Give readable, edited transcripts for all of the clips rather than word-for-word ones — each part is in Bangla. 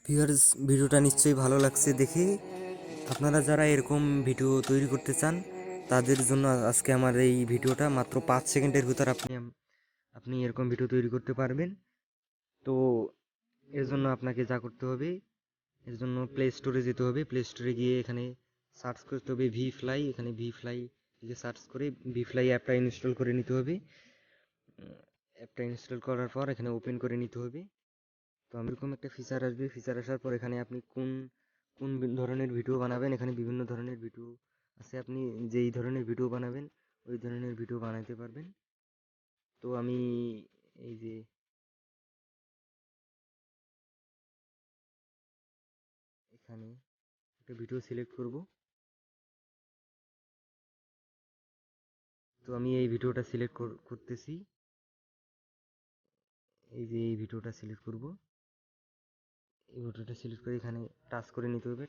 ভিউয়ার্স, ভিডিওটা নিশ্চয়ই ভালো লাগছে দেখে। আপনারা যারা এরকম ভিডিও তৈরি করতে চান তাদের জন্য আজকে আমার এই ভিডিওটা মাত্র 5 সেকেন্ডের ভিতর আপনি এরকম ভিডিও তৈরি করতে পারবেন। তো এর জন্য আপনাকে যা করতে হবে, এর জন্য প্লে স্টোরে যেতে হবে। প্লে স্টোরে গিয়ে এখানে সার্চ করতে হবে ভিফ্লাই। এখানে ভিফ্লাই লিখে সার্চ করে ভিফ্লাই অ্যাপটা ইনস্টল করে নিতে হবে। অ্যাপটা ইনস্টল করার পর এখানে ওপেন করে নিতে হবে। তো এরকম একটা ফিচার আসবে। ফিচার আসার পর এখানে আপনি কোন কোন ধরনের ভিডিও বানাবেন, এখানে বিভিন্ন ধরনের ভিডিও আছে। আপনি যেই ধরনের ভিডিও বানাবেন ওই ধরনের ভিডিও বানাইতে পারবেন। তো আমি এই যে এখানে একটা ভিডিও সিলেক্ট করব। তো আমি এই ভিডিওটা সিলেক্ট করতেছি। এই যে এই ভিডিওটা সিলেক্ট করব। এই ভিডিওটা সিলেক্ট করে এখানে টাচ করে নিতে হবে।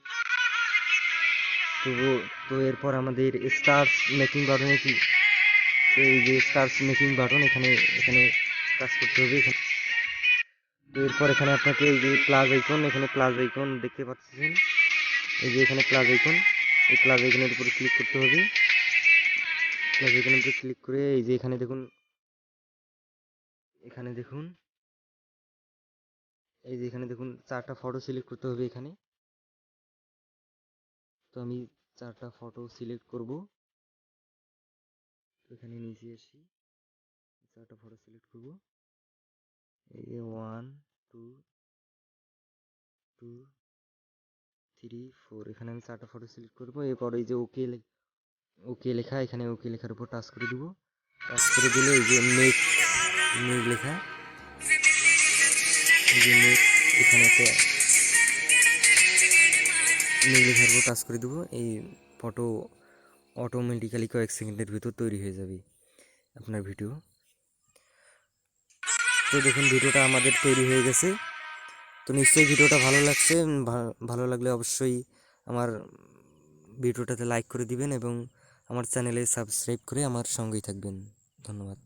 তো তো এরপর আমাদের স্টার্স মেকিং বাটনে কি, তো এই যে স্টার্স মেকিং বাটন এখানে এখানে টাচ করতে হবে। এখানে তো এরপর এখানে আপনাকে এই যে প্লাস আইকন, এখানে প্লাস আইকন দেখতে পাচ্ছেন। এই যে এখানে প্লাস আইকন, এই প্লাস আইকনের উপরে ক্লিক করতে হবে। প্লাস আইকনের উপরে ক্লিক করে এই যে এখানে দেখুন, এখানে দেখুন, এই যে এখানে দেখুন 4টা ফটো সিলেক্ট করতে হবে এখানে। তো আমি 4টা ফটো সিলেক্ট করব। তো এখানে নিচে আসি, 4টা ফটো সিলেক্ট করব। এই যে 1 2 2 3 4, এখানে আমি 4টা ফটো সিলেক্ট করব। এরপর এই যে ওকে লেখা, এখানে ওকে লেখার উপর টাচ করে দিব। টাচ করে দিলে এই যে মেক মেক লেখা, এই যে মেক, এখানে একটা মেক লেখার উপর টাচ করে দেবো। এই ফটো অটোমেটিক্যালি কয়েক সেকেন্ডের ভিতর তৈরি হয়ে যাবে আপনার ভিডিও। তো দেখুন ভিডিওটা আমাদের তৈরি হয়ে গেছে। তো নিশ্চয়ই ভিডিওটা ভালো লাগছে। ভালো লাগলে অবশ্যই আমার ভিডিওটাতে লাইক করে দিবেন এবং আমার চ্যানেলে সাবস্ক্রাইব করে আমার সঙ্গেই থাকবেন। ধন্যবাদ।